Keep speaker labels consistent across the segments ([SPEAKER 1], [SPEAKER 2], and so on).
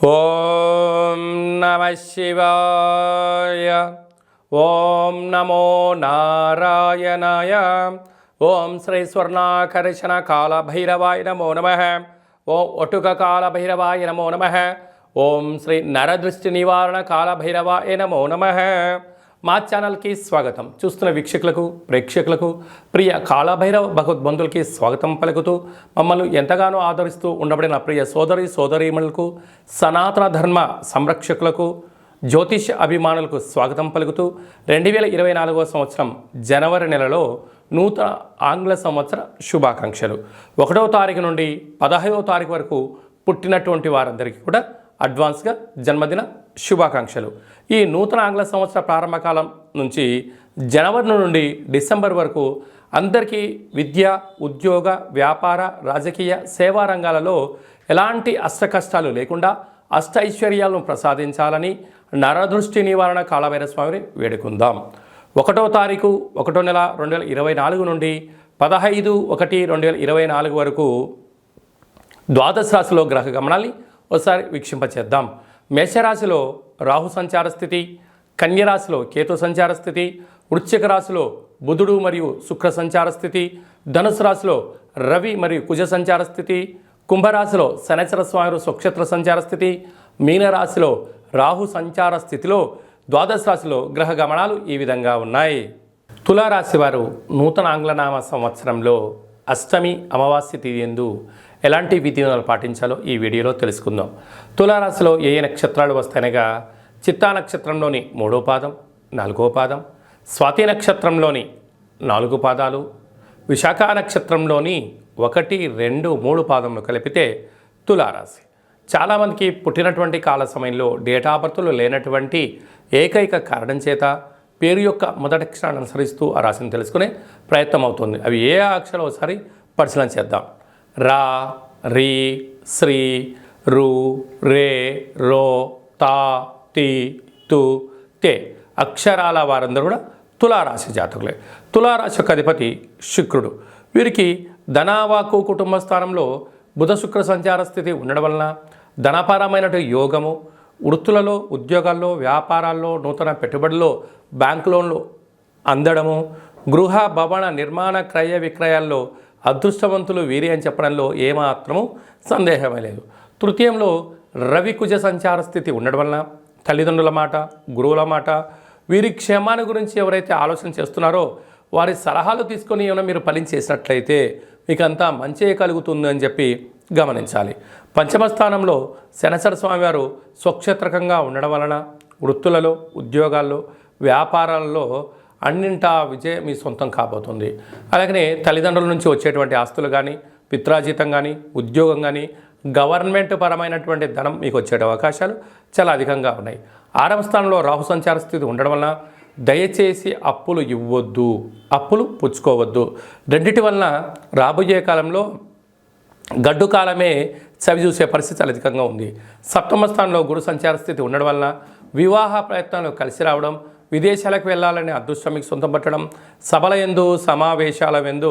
[SPEAKER 1] ఓం నమః శివాయ. ఓం నమో నారాయణాయ. ఓం శ్రీ స్వర్ణాకర్షణ కాల భైరవాయ నమో నమః. ఓం ఒటుక కాల భైరవాయ నమో నమః. ఓం శ్రీ నరదృష్టి నివారణ కాల భైరవాయ నమో నమః. మా ఛానల్కి స్వాగతం. చూస్తున్న వీక్షకులకు ప్రేక్షకులకు ప్రియ కాళభైరవ భగవద్బంధులకి స్వాగతం పలుకుతూ మమ్మల్ని ఎంతగానో ఆదరిస్తూ ఉండబడిన ప్రియ సోదరీమణులకు సనాతన ధర్మ సంరక్షకులకు జ్యోతిష అభిమానులకు స్వాగతం పలుకుతూ 2024 సంవత్సరం జనవరి నెలలో నూతన ఆంగ్ల సంవత్సర శుభాకాంక్షలు. 1వ తారీఖు నుండి 15వ తారీఖు వరకు పుట్టినటువంటి వారందరికీ కూడా అడ్వాన్స్గా జన్మదిన శుభాకాంక్షలు. ఈ నూతన ఆంగ్ల సంవత్సర ప్రారంభకాలం నుంచి జనవరి నుండి డిసెంబర్ వరకు అందరికీ విద్య, ఉద్యోగ, వ్యాపార, రాజకీయ, సేవా రంగాలలో ఎలాంటి అష్టకష్టాలు లేకుండా అష్ట ఐశ్వర్యాలను ప్రసాదించాలని నరదృష్టి నివారణ కాళభైరవ స్వామిని వేడుకుందాం. 1వ తారీఖు 1వ నెల 2024 నుండి 15/1/2024 వరకు ద్వాదశ రాశిలో గ్రహ గమనాల్ని ఒకసారి వీక్షింపచేద్దాం. మేషరాశిలో రాహు సంచార స్థితి, కన్యరాశిలో కేతు సంచార స్థితి, వృశ్చిక రాశిలో బుధుడు మరియు శుక్ర సంచార స్థితి, ధనుసు రాశిలో రవి మరియు కుజ సంచార స్థితి, కుంభరాశిలో శనైశ్వర స్వామి స్వక్షేత్ర సంచార స్థితి, మీనరాశిలో రాహు సంచార స్థితిలో ద్వాదశ రాశిలో గ్రహ గమనాలు ఈ విధంగా ఉన్నాయి. తులారాశి వారు నూతన ఆంగ్లనామ సంవత్సరంలో అష్టమి అమావాస్య తిథి యందు ఎలాంటి విధివిధానాలు పాటించాలో ఈ వీడియోలో తెలుసుకుందాం. తులారాశిలో ఏ నక్షత్రాలు వస్తాయనగా చిత్తా నక్షత్రంలోని 3వ పాదం, 4వ పాదం, స్వాతి నక్షత్రంలోని 4 పాదాలు, విశాఖ నక్షత్రంలోని 1, 2, 3 పాదములు కలిపితే తులారాశి. చాలామందికి పుట్టినటువంటి కాల సమయంలో డేట్ ఆఫ్ బర్త్లు లేనటువంటి ఏకైక కారణం చేత పేరు యొక్క మొదటి అక్షరాన్ని అనుసరిస్తూ ఆ రాశిని తెలుసుకునే ప్రయత్నం అవుతుంది. అవి ఏ అక్షరాలు ఒకసారి పరిశీలన చేద్దాం. రా, రీ, శ్రీ, రు, రే, రో, తా, తి, తు, తే అక్షరాల వారందరూ కూడా తులారాశి జాతకులే. తులారాశి యొక్క అధిపతి శుక్రుడు. వీరికి ధనావాకు కుటుంబ స్థానంలో బుధ శుక్ర సంచార స్థితి ఉండడం వలన ధనపరమైనటువంటి యోగము, వృత్తులలో, ఉద్యోగాల్లో, వ్యాపారాల్లో, నూతన పెట్టుబడుల్లో, బ్యాంకు లోన్లు అందడము, గృహ భవన నిర్మాణ క్రయ విక్రయాల్లో అదృష్టవంతులు వీరి అని చెప్పడంలో ఏమాత్రము సందేహమే లేదు. తృతీయంలో రవి కుజ సంచార స్థితి ఉండడం వలన తల్లిదండ్రుల మాట, గురువుల మాట, వీరి క్షేమాన్ని గురించి ఎవరైతే ఆలోచన చేస్తున్నారో వారి సలహాలు తీసుకొని ఏమైనా మీరు పని చేసినట్లయితే మీకు అంతా మంచి కలుగుతుంది అని చెప్పి గమనించాలి. పంచమ స్థానంలో శనైశ్వర స్వామి వారు స్వక్షేత్రకంగా ఉండడం వలన వృత్తులలో, ఉద్యోగాల్లో, వ్యాపారాలలో అన్నింటా విజయం మీ సొంతం కాబోతుంది. అలాగనే తల్లిదండ్రుల నుంచి వచ్చేటువంటి ఆస్తులు కానీ, పిత్రాజీతం కానీ, ఉద్యోగం కానీ, గవర్నమెంట్ పరమైనటువంటి ధనం మీకు వచ్చే అవకాశాలు చాలా అధికంగా ఉన్నాయి. 6వ స్థానంలో రాహు సంచార స్థితి ఉండడం వలన దయచేసి అప్పులు ఇవ్వద్దు, అప్పులు పుచ్చుకోవద్దు. రెండిటి వలన రాబోయే కాలంలో గడ్డు కాలమే చవి చూసే పరిస్థితి చాలా అధికంగా ఉంది. 7వ స్థానంలో గురు సంచార స్థితి ఉండడం వలన వివాహ ప్రయత్నాలు కలిసి రావడం, విదేశాలకు వెళ్ళాలని అదృష్టం మీకు సొంతం పట్టడం, సభల యందు సమావేశాల యందు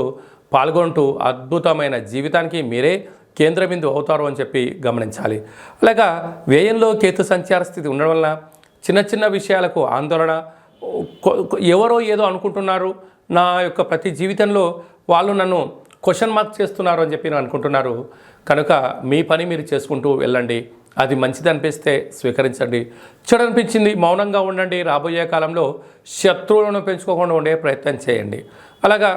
[SPEAKER 1] పాల్గొంటూ అద్భుతమైన జీవితానికి మీరే కేంద్ర బిందువు అవుతారు అని చెప్పి గమనించాలి. అలాగా వ్యయంలో కేతు సంచార స్థితి ఉండడం వలన చిన్న చిన్న విషయాలకు ఆందోళన, ఎవరో ఏదో అనుకుంటున్నారు, నా యొక్క ప్రతి జీవితంలో వాళ్ళు నన్ను క్వశ్చన్ మార్క్ చేస్తున్నారు అని చెప్పి అనుకుంటున్నారు. కనుక మీ పని మీరు చేసుకుంటూ వెళ్ళండి. అది మంచిది అనిపిస్తే స్వీకరించండి, చెడు అనిపించింది మౌనంగా ఉండండి. రాబోయే కాలంలో శత్రువులను పెంచుకోకుండా ఉండే ప్రయత్నం చేయండి. అలాగా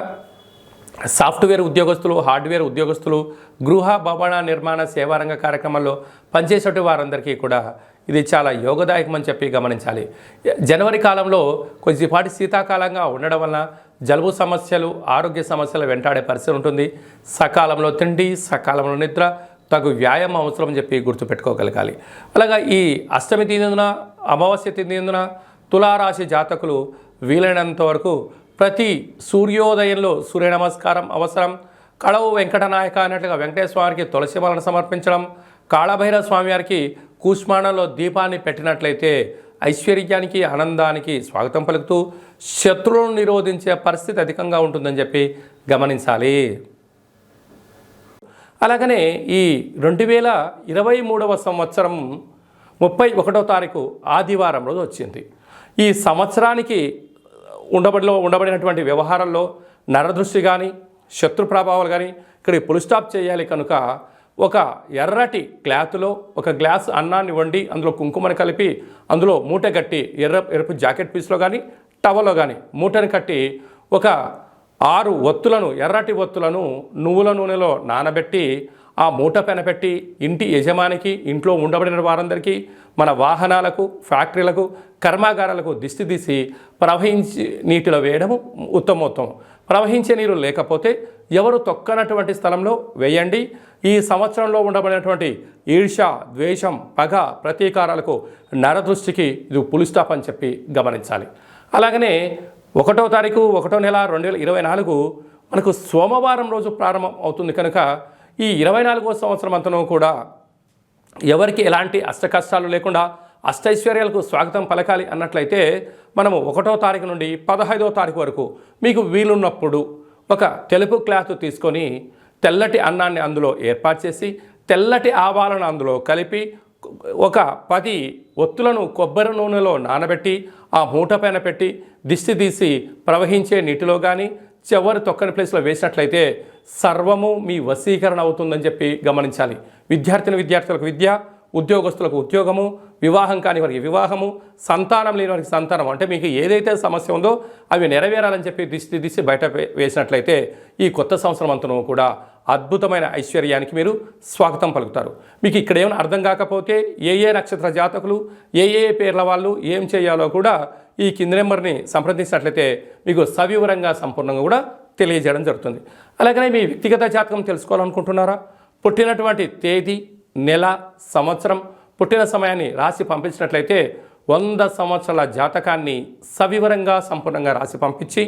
[SPEAKER 1] సాఫ్ట్వేర్ ఉద్యోగస్తులు, హార్డ్వేర్ ఉద్యోగస్తులు, గృహ భవన నిర్మాణ సేవారంగ కార్యక్రమాల్లో పనిచేసేటి వారందరికీ కూడా ఇది చాలా యోగదాయకం అని చెప్పి గమనించాలి. జనవరి కాలంలో కొద్దిపాటి శీతాకాలంగా ఉండడం వలన జలుబు సమస్యలు, ఆరోగ్య సమస్యలు వెంటాడే పరిస్థితి ఉంటుంది. సకాలంలో తిండి, సకాలంలో నిద్ర, తగు వ్యాయామం అవసరం అని చెప్పి గుర్తుపెట్టుకోగలగాలి. అలాగా ఈ అష్టమి తిందున, అమావాస్య తిందున తులారాశి జాతకులు వీలైనంత వరకు ప్రతి సూర్యోదయంలో సూర్య నమస్కారం అవసరం. కళవు వెంకటనాయక అన్నట్లుగా వెంకటేశ్వర స్వామికి తులసి మాలను సమర్పించడం, కాళభైరవ స్వామి వారికి కూష్మాణంలో దీపాన్ని పెట్టినట్లయితే ఐశ్వర్యానికి, ఆనందానికి స్వాగతం పలుకుతూ శత్రువులను నిరోధించే పరిస్థితి అధికంగా ఉంటుందని చెప్పి గమనించాలి. అలాగనే ఈ 2023వ సంవత్సరం 31వ తారీఖు ఆదివారం రోజు వచ్చింది. ఈ సంవత్సరానికి ఉండబడినటువంటి వ్యవహారాల్లో నరదృష్టి కానీ శత్రు ప్రభావాలు కానీ ఇక్కడ పుల్ స్టాప్ చేయాలి కనుక ఒక ఎర్రటి క్లాత్లో ఒక గ్లాస్ అన్నాన్ని వండి అందులో కుంకుమని కలిపి అందులో మూట కట్టి ఎరుపు జాకెట్ పీస్లో కానీ టవల్లో కానీ మూటని కట్టి ఒక 6 ఒత్తులను ఎర్రటి ఒత్తులను నువ్వుల నూనెలో నానబెట్టి ఆ మూట పైన పెట్టి ఇంటి యజమానికి ఇంట్లో ఉండబడిన వారందరికీ మన వాహనాలకు ఫ్యాక్టరీలకు కర్మాగారాలకు దిష్టి తీసి ప్రవహించి నీటిలో వేయడము ఉత్తమోత్తమం. ప్రవహించే నీరు లేకపోతే ఎవరు తొక్కనటువంటి స్థలంలో వేయండి. ఈ సంవత్సరంలో ఉండబడినటువంటి ఈర్ష్య, ద్వేషం, పగ, ప్రతీకారాలకు నరదృష్టికి ఇది పులి స్టాప్ అని చెప్పి గమనించాలి. అలాగనే 1వ తారీఖు 1వ నెల 2024 మనకు సోమవారం రోజు ప్రారంభం అవుతుంది కనుక ఈ 24వ సంవత్సరం అంతనూ కూడా ఎవరికి ఎలాంటి అష్టకష్టాలు లేకుండా అష్టైశ్వర్యాలకు స్వాగతం పలకాలి అన్నట్లయితే మనము 1వ తారీఖు నుండి 15వ తారీఖు వరకు మీకు వీలున్నప్పుడు ఒక తెలుపు క్లాత్ తీసుకొని తెల్లటి అన్నాన్ని అందులో ఏర్పాటు చేసి తెల్లటి ఆవాలను అందులో కలిపి ఒక 10 ఒత్తులను కొబ్బరి నూనెలో నానబెట్టి ఆ మూట పైన పెట్టి దిష్టి తీసి ప్రవహించే నీటిలో కానీ చివరి తొక్కని ప్లేస్లో వేసినట్లయితే సర్వము మీ వశీకరణ అవుతుందని చెప్పి గమనించాలి. విద్యార్థులకు విద్య, ఉద్యోగస్తులకు ఉద్యోగము, వివాహం కాని వారికి వివాహము, సంతానం లేని వారికి సంతానం, అంటే మీకు ఏదైతే సమస్య ఉందో అవి నెరవేరాలని చెప్పి దిష్టి తీసి బయట వేసినట్లయితే ఈ కొత్త సంవత్సరం అంతనూ కూడా అద్భుతమైన ఐశ్వర్యానికి మీరు స్వాగతం పలుకుతారు. మీకు ఇక్కడ ఏమైనా అర్థం కాకపోతే ఏ నక్షత్ర జాతకులు ఏ పేర్ల వాళ్ళు ఏం చేయాలో కూడా ఈ కింది నెంబర్ని సంప్రదించినట్లయితే మీకు సవివరంగా సంపూర్ణంగా కూడా తెలియజేయడం జరుగుతుంది. అలాగనే మీ వ్యక్తిగత జాతకం తెలుసుకోవాలనుకుంటున్నారా? పుట్టినటువంటి తేదీ, నెల, సంవత్సరం, పుట్టిన సమయాన్ని రాసి పంపించినట్లయితే 100 సంవత్సరాల జాతకాన్ని సవివరంగా సంపూర్ణంగా రాసి పంపించి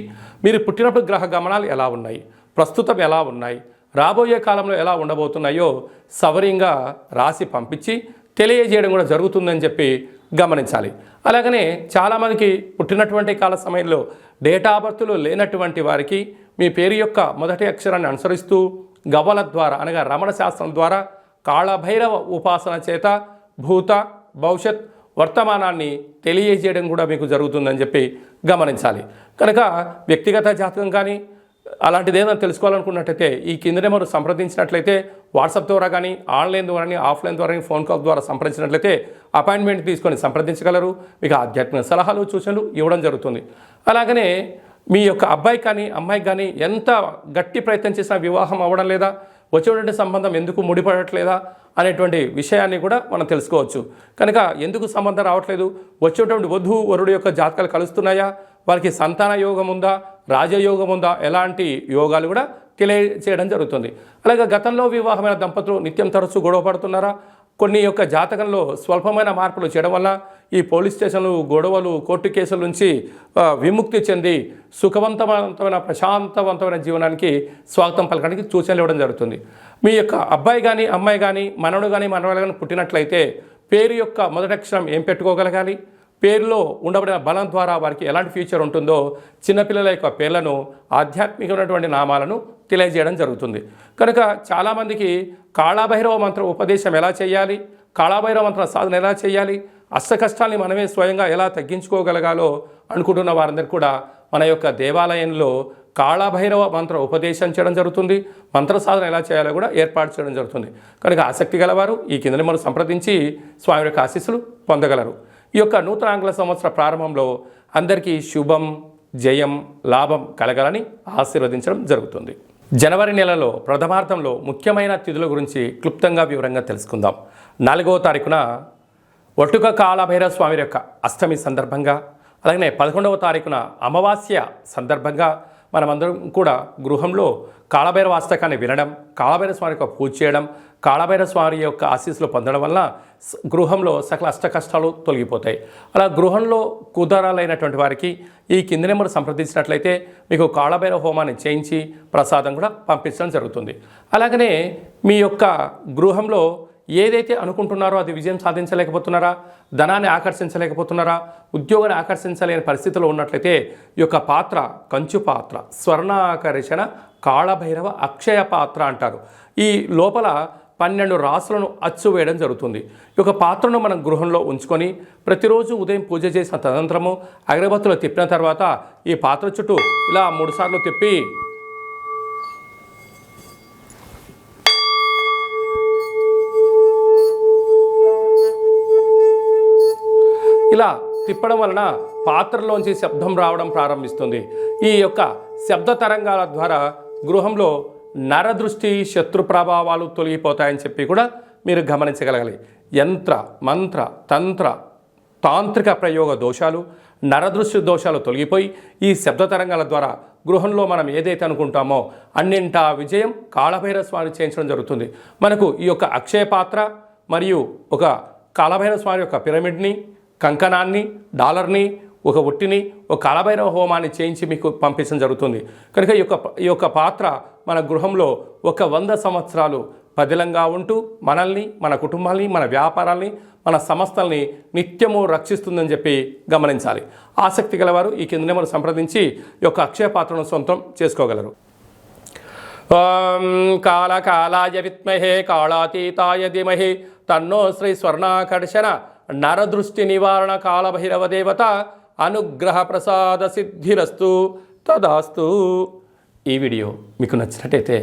[SPEAKER 1] మీరు పుట్టినప్పుడు గ్రహ గమనాలు ఎలా ఉన్నాయి, ప్రస్తుతం ఎలా ఉన్నాయి, రాబోయే కాలంలో ఎలా ఉండబోతున్నాయో సవరంగా రాసి పంపించి తెలియజేయడం కూడా జరుగుతుందని చెప్పి గమనించాలి. అలాగనే చాలామందికి పుట్టినటువంటి కాల సమయంలో డేటా ఆఫ్ బర్త్లు లేనటువంటి వారికి మీ పేరు యొక్క మొదటి అక్షరాన్ని అనుసరిస్తూ గవ్వల ద్వారా అనగా రమణ శాస్త్రం ద్వారా కాళభైరవ ఉపాసన చేత భూత, భవిష్యత్, వర్తమానాన్ని తెలియజేయడం కూడా మీకు జరుగుతుందని చెప్పి గమనించాలి. కనుక వ్యక్తిగత జాతకం కానీ అలాంటిది ఏదైనా తెలుసుకోవాలనుకున్నట్టయితే ఈ కింద నెంబర్ సంప్రదించినట్లయితే వాట్సాప్ ద్వారా కానీ ఆన్లైన్ ద్వారా కానీ ఆఫ్లైన్ ద్వారా కానీ ఫోన్ కాల్ ద్వారా సంప్రదించినట్లయితే అపాయింట్మెంట్ తీసుకొని సంప్రదించగలరు. మీకు ఆధ్యాత్మిక సలహాలు, సూచనలు ఇవ్వడం జరుగుతుంది. అలాగనే మీ యొక్క అబ్బాయి కానీ అమ్మాయికి కానీ ఎంత గట్టి ప్రయత్నం చేసినా వివాహం అవ్వడం లేదా, వచ్చేటువంటి సంబంధం ఎందుకు ముడిపడట్లేదా అనేటువంటి విషయాన్ని కూడా మనం తెలుసుకోవచ్చు. కనుక ఎందుకు సంబంధం రావట్లేదు, వచ్చేటువంటి వధువు వరుడు యొక్క జాతకాలు కలుస్తున్నాయా, వారికి సంతాన యోగం ఉందా, రాజయోగం ఉందా, ఎలాంటి యోగాలు కూడా తెలియజేయడం జరుగుతుంది. అలాగే గతంలో వివాహమైన దంపతులు నిత్యం తరచూ గొడవ పడుతున్నారా, కొన్ని యొక్క జాతకంలో స్వల్పమైన మార్పులు చేయడం వల్ల ఈ పోలీస్ స్టేషన్లు, గొడవలు, కోర్టు కేసుల నుంచి విముక్తి చెంది సుఖవంతమైన ప్రశాంతవంతమైన జీవనానికి స్వాగతం పలకడానికి సూచనలు ఇవ్వడం జరుగుతుంది. మీ యొక్క అబ్బాయి కానీ అమ్మాయి కానీ మనవడు కానీ మనవడు కానీ పుట్టినట్లయితే పేరు యొక్క మొదటి అక్షరం ఏం పెట్టుకోగలగాలి, పేరులో ఉండబడిన బలం ద్వారా వారికి ఎలాంటి ఫ్యూచర్ ఉంటుందో చిన్నపిల్లల యొక్క పేర్లను, ఆధ్యాత్మికమైనటువంటి నామాలను తెలియజేయడం జరుగుతుంది. కనుక చాలామందికి కాళభైరవ మంత్ర ఉపదేశం ఎలా చేయాలి, కాళభైరవ మంత్ర సాధన ఎలా చేయాలి, అష్ట కష్టాల్ని మనమే స్వయంగా ఎలా తగ్గించుకోగలగాలో అనుకుంటున్న వారందరికీ కూడా మన యొక్క దేవాలయంలో కాళభైరవ మంత్ర ఉపదేశం చేయడం జరుగుతుంది. మంత్ర సాధన ఎలా చేయాలో కూడా ఏర్పాటు చేయడం జరుగుతుంది. కనుక ఆసక్తి గలవారు ఈ కింద నెంబర్ను సంప్రదించి స్వామి యొక్క ఆశీస్సులు పొందగలరు. ఈ యొక్క నూతన ఆంగ్ల సంవత్సర ప్రారంభంలో అందరికీ శుభం, జయం, లాభం కలగాలని ఆశీర్వదించడం జరుగుతుంది. జనవరి నెలలో ప్రథమార్థంలో ముఖ్యమైన తిథుల గురించి క్లుప్తంగా వివరంగా తెలుసుకుందాం. 4వ తారీఖున ఒట్టుక కాళభైరవ స్వామి యొక్క అష్టమి సందర్భంగా, అలాగే 11వ తారీఖున అమావాస్య సందర్భంగా మనమందరం కూడా గృహంలో కాళభైరవ అష్టకాన్ని వినడం, కాళభైరవ స్వామి యొక్క పూజ చేయడం, కాళభైరవ స్వామి యొక్క ఆశీస్సులు పొందడం వల్ల గృహంలో సకల అష్ట కష్టాలు తొలగిపోతాయి. అలా గృహంలో కుదరాలైనటువంటి వారికి ఈ కింది నెంబర్ సంప్రదించినట్లయితే మీకు కాళభైరవ హోమాన్ని చేయించి ప్రసాదం కూడా పంపించడం జరుగుతుంది. అలాగనే మీ యొక్క గృహంలో ఏదైతే అనుకుంటున్నారో అది విజయం సాధించలేకపోతున్నారా, ధనాన్ని ఆకర్షించలేకపోతున్నారా, ఉద్యోగాన్ని ఆకర్షించలేని పరిస్థితిలో ఉన్నట్లయితే ఈ యొక్క పాత్ర కంచు పాత్ర, స్వర్ణాకర్షణ కాళభైరవ అక్షయ పాత్ర అంటారు. ఈ లోపల 12 రాసులను అచ్చు వేయడం జరుగుతుంది. ఈ యొక్క పాత్రను మనం గృహంలో ఉంచుకొని ప్రతిరోజు ఉదయం పూజ చేసిన తదనంతరము అగరబత్తులు తిప్పిన తర్వాత ఈ పాత్ర చుట్టూ ఇలా 3 సార్లు తిప్పి ఇలా తిప్పడం వలన పాత్రలోంచి శబ్దం రావడం ప్రారంభిస్తుంది. ఈ యొక్క శబ్ద తరంగాల ద్వారా గృహంలో నరదృష్టి శత్రు ప్రభావాలు తొలగిపోతాయని చెప్పి కూడా మీరు గమనించగలగాలి. యంత్ర మంత్ర తంత్ర తాంత్రిక ప్రయోగ దోషాలు, నరదృష్టి దోషాలు తొలగిపోయి ఈ శబ్ద తరంగాల ద్వారా గృహంలో మనం ఏదైతే అనుకుంటామో అన్నింటా విజయం కాళభైరవ స్వామి చేయించడం జరుగుతుంది. మనకు ఈ యొక్క అక్షయ పాత్ర మరియు ఒక కాళభైరవ స్వామి యొక్క పిరమిడ్ని, కంకణాన్ని, డాలర్ని, ఒక ఒట్టిని, ఒక కాళభైరవ హోమాన్ని చేయించి మీకు పంపించడం జరుగుతుంది. కనుక ఈ యొక్క పాత్ర మన గృహంలో 100 సంవత్సరాలు పదిలంగా ఉంటూ మనల్ని, మన కుటుంబాల్ని, మన వ్యాపారాల్ని, మన సంస్థల్ని నిత్యము రక్షిస్తుందని చెప్పి గమనించాలి. ఆసక్తి గలవారు ఈ కింద నెంబర్ సంప్రదించి ఈ యొక్క అక్షయ పాత్రను సొంతం చేసుకోగలరు. ఓం కాళకాలాయ విద్మహే కాళాతీతాయ ధీమహి తన్నో శ్రీ స్వర్ణాకర్షణ నరదృష్టి నివారణ కాళభైరవ దేవత అనుగ్రహ ప్రసాద సిద్ధిరస్తు తదాస్తు. ఈ వీడియో మీకు నచ్చినట్టయితే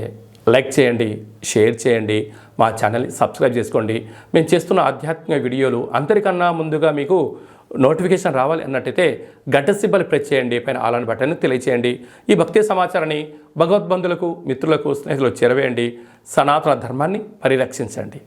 [SPEAKER 1] లైక్ చేయండి, షేర్ చేయండి, మా ఛానల్ని సబ్స్క్రైబ్ చేసుకోండి. మేము చేస్తున్న ఆధ్యాత్మిక వీడియోలు అందరికన్నా ముందుగా మీకు నోటిఫికేషన్ రావాలి అన్నట్టయితే గంట సింబల్ ప్రెస్ చేయండి, పైన ఆల్ అని బటన్ని తెలియచేయండి. ఈ భక్తి సమాచారాన్ని భగవద్బంధులకు, మిత్రులకు, స్నేహితులకు చేరవేయండి. సనాతన ధర్మాన్ని పరిరక్షించండి.